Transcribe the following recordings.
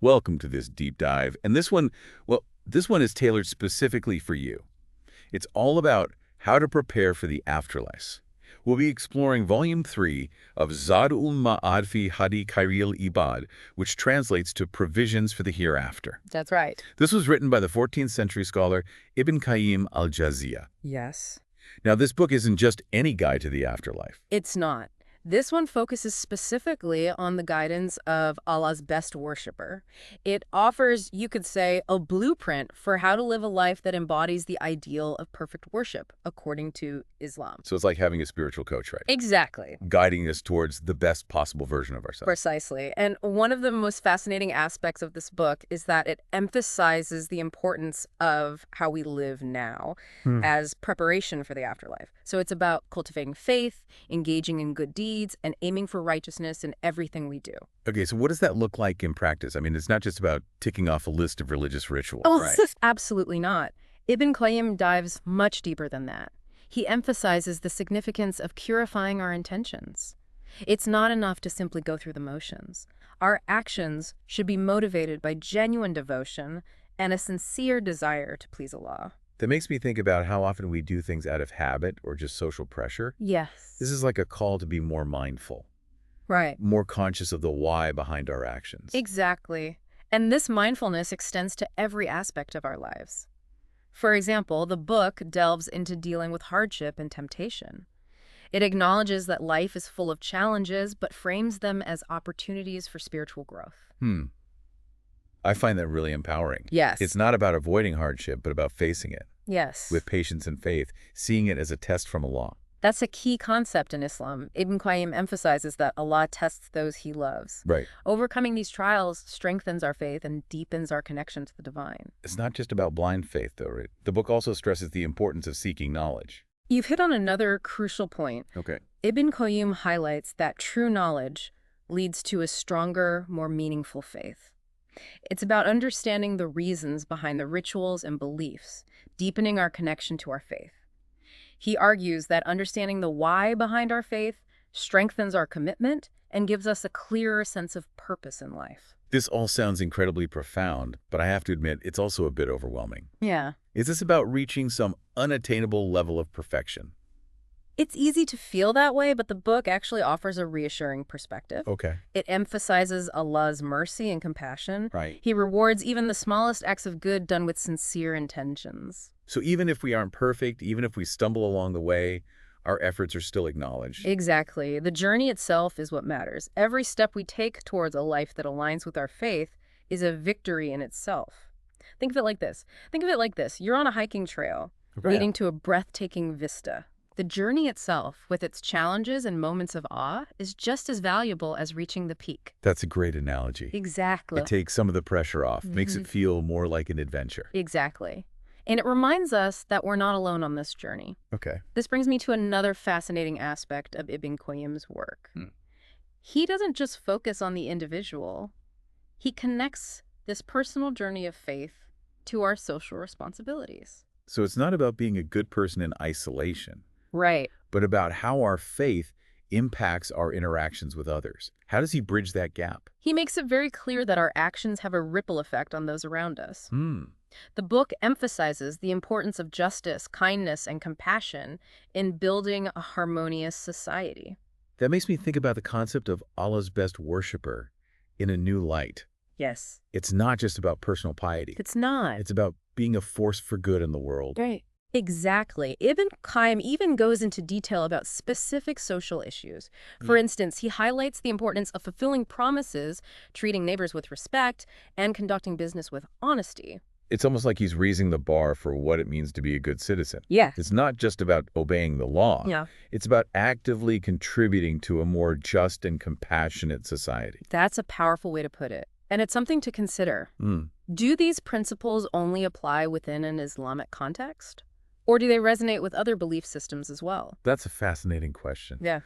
Welcome to this deep dive. And this one, well, this one is tailored specifically for you. It's all about how to prepare for the afterlife. We'll be exploring Volume 3 of Zad'ul Ma'ad fi Hadi Khairil Ibad, which translates to Provisions for the Hereafter. That's right. This was written by the 14th century scholar Ibn Qayyim al-Jawziyya. Yes. Now, this book isn't just any guide to the afterlife. It's not. This one focuses specifically on the guidance of Allah's best worshipper. It offers, you could say, a blueprint for how to live a life that embodies the ideal of perfect worship, according to Islam. So it's like having a spiritual coach, right? Exactly. Guiding us towards the best possible version of ourselves. Precisely. And one of the most fascinating aspects of this book is that it emphasizes the importance of how we live now as preparation for the afterlife. So it's about cultivating faith, engaging in good deeds, and aiming for righteousness in everything we do. Okay, so what does that look like in practice? I mean, it's not just about ticking off a list of religious rituals, Oh, right? absolutely not. Ibn Qayyim dives much deeper than that. He emphasizes the significance of purifying our intentions. It's not enough to simply go through the motions. Our actions should be motivated by genuine devotion and a sincere desire to please Allah. That makes me think about how often we do things out of habit or just social pressure. Yes. This is like a call to be more mindful, Right. more conscious of the why behind our actions. Exactly. And this mindfulness extends to every aspect of our lives. For example, the book delves into dealing with hardship and temptation. It acknowledges that life is full of challenges, but frames them as opportunities for spiritual growth. I find that really empowering. Yes. It's not about avoiding hardship, but about facing it Yes. with patience and faith, seeing it as a test from Allah. That's a key concept in Islam. Ibn Qayyim emphasizes that Allah tests those he loves. Right. Overcoming these trials strengthens our faith and deepens our connection to the divine. It's not just about blind faith, though, right? The book also stresses the importance of seeking knowledge. You've hit on another crucial point. Okay. Ibn Qayyim highlights that true knowledge leads to a stronger, more meaningful faith. It's about understanding the reasons behind the rituals and beliefs, deepening our connection to our faith. He argues that understanding the why behind our faith strengthens our commitment and gives us a clearer sense of purpose in life. This all sounds incredibly profound, but I have to admit, it's also a bit overwhelming. Yeah. Is this about reaching some unattainable level of perfection? It's easy to feel that way, but the book actually offers a reassuring perspective. Okay. It emphasizes Allah's mercy and compassion. Right. He rewards even the smallest acts of good done with sincere intentions. So even if we aren't perfect, even if we stumble along the way, our efforts are still acknowledged. Exactly. The journey itself is what matters. Every step we take towards a life that aligns with our faith is a victory in itself. Think of it like this. You're on a hiking trail, leading to a breathtaking vista. The journey itself, with its challenges and moments of awe, is just as valuable as reaching the peak. That's a great analogy. Exactly. It takes some of the pressure off, makes it feel more like an adventure. Exactly. And it reminds us that we're not alone on this journey. Okay. This brings me to another fascinating aspect of Ibn Qayyim's work. He doesn't just focus on the individual. He connects this personal journey of faith to our social responsibilities. So it's not about being a good person in isolation, Right. but about how our faith impacts our interactions with others. How does he bridge that gap? He makes it very clear that our actions have a ripple effect on those around us. The book emphasizes the importance of justice, kindness, and compassion in building a harmonious society. That makes me think about the concept of Allah's best worshipper in a new light. Yes. It's not just about personal piety. It's not. It's about being a force for good in the world. Right. Exactly. Ibn Qayyim even goes into detail about specific social issues. For instance, he highlights the importance of fulfilling promises, treating neighbors with respect, and conducting business with honesty. It's almost like he's raising the bar for what it means to be a good citizen. Yeah. It's not just about obeying the law. Yeah. It's about actively contributing to a more just and compassionate society. That's a powerful way to put it. And it's something to consider. Do these principles only apply within an Islamic context? Or do they resonate with other belief systems as well? That's a fascinating question. Yeah.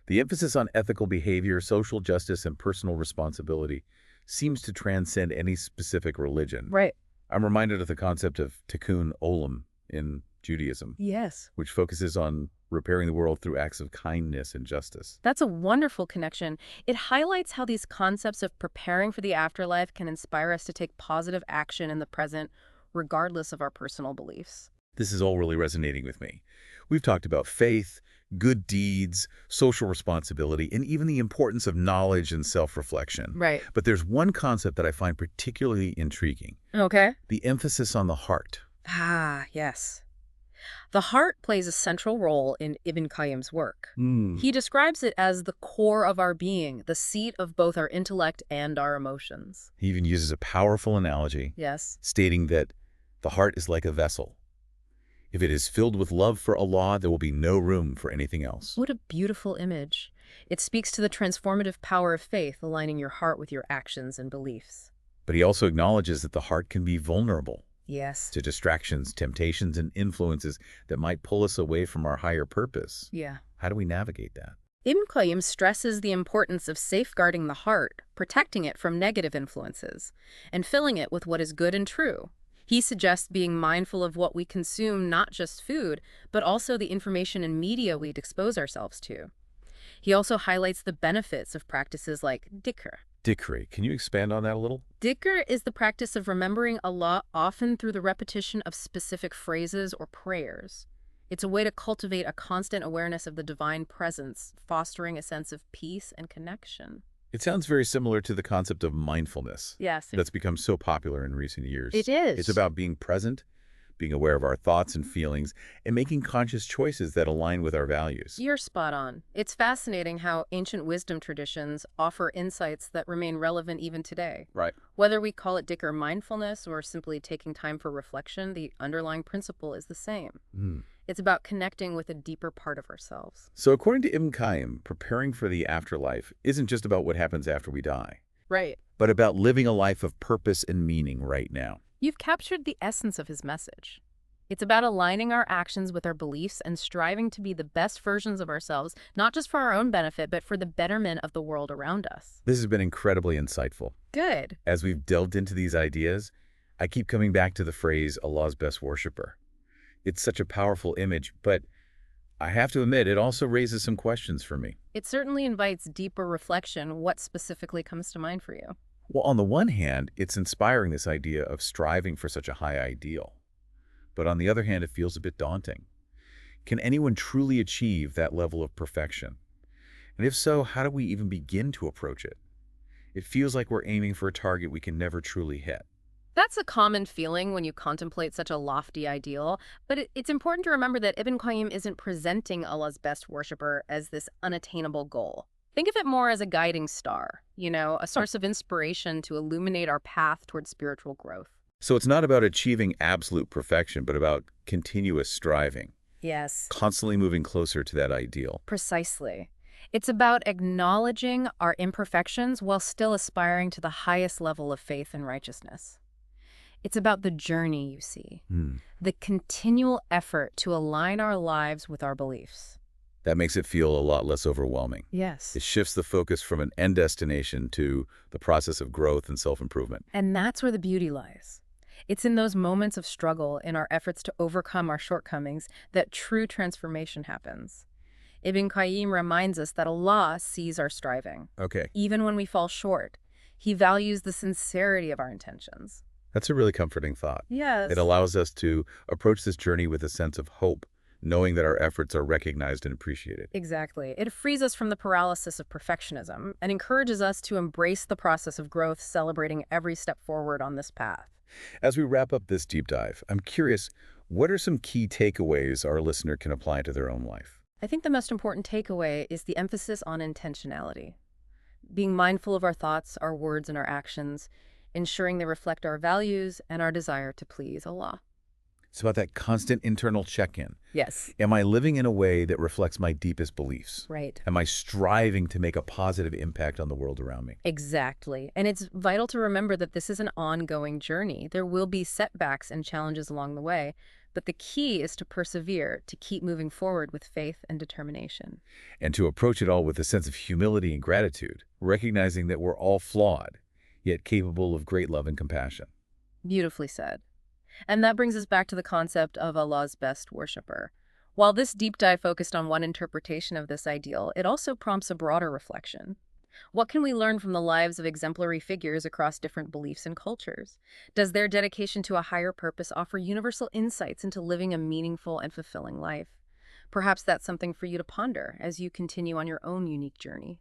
The emphasis on ethical behavior, social justice, and personal responsibility seems to transcend any specific religion. Right. I'm reminded of the concept of tikkun olam in Judaism, Yes. which focuses on repairing the world through acts of kindness and justice. That's a wonderful connection. It highlights how these concepts of preparing for the afterlife can inspire us to take positive action in the present, regardless of our personal beliefs. This is all really resonating with me. We've talked about faith, good deeds, social responsibility, and even the importance of knowledge and self-reflection. Right. But there's one concept that I find particularly intriguing: Okay. the emphasis on the heart. Ah, yes. The heart plays a central role in Ibn Qayyim's work. He describes it as the core of our being, the seat of both our intellect and our emotions. He even uses a powerful analogy, Yes. stating that the heart is like a vessel. If it is filled with love for Allah, there will be no room for anything else. What a beautiful image. It speaks to the transformative power of faith, aligning your heart with your actions and beliefs. But he also acknowledges that the heart can be vulnerable Yes. to distractions, temptations, and influences that might pull us away from our higher purpose. Yeah. How do we navigate that? Ibn Qayyim stresses the importance of safeguarding the heart, protecting it from negative influences, and filling it with what is good and true. He suggests being mindful of what we consume, not just food, but also the information and media we'd expose ourselves to. He also highlights the benefits of practices like dhikr. Dhikr, can you expand on that a little? Dhikr is the practice of remembering Allah, often through the repetition of specific phrases or prayers. It's a way to cultivate a constant awareness of the divine presence, fostering a sense of peace and connection. It sounds very similar to the concept of mindfulness Yes. that's become so popular in recent years. It is. It's about being present, being aware of our thoughts and feelings, and making conscious choices that align with our values. You're spot on. It's fascinating how ancient wisdom traditions offer insights that remain relevant even today. Right. Whether we call it dhikr mindfulness or simply taking time for reflection, the underlying principle is the same. It's about connecting with a deeper part of ourselves. So according to Ibn Qayyim, preparing for the afterlife isn't just about what happens after we die, Right. but about living a life of purpose and meaning right now. You've captured the essence of his message. It's about aligning our actions with our beliefs and striving to be the best versions of ourselves, not just for our own benefit, but for the betterment of the world around us. This has been incredibly insightful. Good. As we've delved into these ideas, I keep coming back to the phrase Allah's best worshiper. It's such a powerful image, but I have to admit, it also raises some questions for me. It certainly invites deeper reflection. What specifically comes to mind for you? Well, on the one hand, it's inspiring, this idea of striving for such a high ideal. But on the other hand, it feels a bit daunting. Can anyone truly achieve that level of perfection? And if so, how do we even begin to approach it? It feels like we're aiming for a target we can never truly hit. That's a common feeling when you contemplate such a lofty ideal, but it's important to remember that Ibn Qayyim isn't presenting Allah's best worshiper as this unattainable goal. Think of it more as a guiding star, a source of inspiration to illuminate our path towards spiritual growth. So it's not about achieving absolute perfection, but about continuous striving, Yes. constantly moving closer to that ideal. Precisely. It's about acknowledging our imperfections while still aspiring to the highest level of faith and righteousness. It's about the journey, you see, the continual effort to align our lives with our beliefs. That makes it feel a lot less overwhelming. Yes. It shifts the focus from an end destination to the process of growth and self-improvement. And that's where the beauty lies. It's in those moments of struggle, in our efforts to overcome our shortcomings, that true transformation happens. Ibn Qayyim reminds us that Allah sees our striving. Okay, Even when we fall short, He values the sincerity of our intentions. that's a really comforting thought. Yes. It allows us to approach this journey with a sense of hope, knowing that our efforts are recognized and appreciated. Exactly. It frees us from the paralysis of perfectionism and encourages us to embrace the process of growth, celebrating every step forward on this path. As we wrap up this deep dive, I'm curious, what are some key takeaways our listener can apply to their own life? I think the most important takeaway is the emphasis on intentionality. Being mindful of our thoughts, our words, and our actions, ensuring they reflect our values and our desire to please Allah. It's about that constant internal check-in. Yes. Am I living in a way that reflects my deepest beliefs? Right. Am I striving to make a positive impact on the world around me? Exactly. And it's vital to remember that this is an ongoing journey. There will be setbacks and challenges along the way, but the key is to persevere, to keep moving forward with faith and determination. And to approach it all with a sense of humility and gratitude, recognizing that we're all flawed, yet capable of great love and compassion. Beautifully said. And that brings us back to the concept of Allah's best worshiper. While this deep dive focused on one interpretation of this ideal, it also prompts a broader reflection. What can we learn from the lives of exemplary figures across different beliefs and cultures? Does their dedication to a higher purpose offer universal insights into living a meaningful and fulfilling life? Perhaps that's something for you to ponder as you continue on your own unique journey.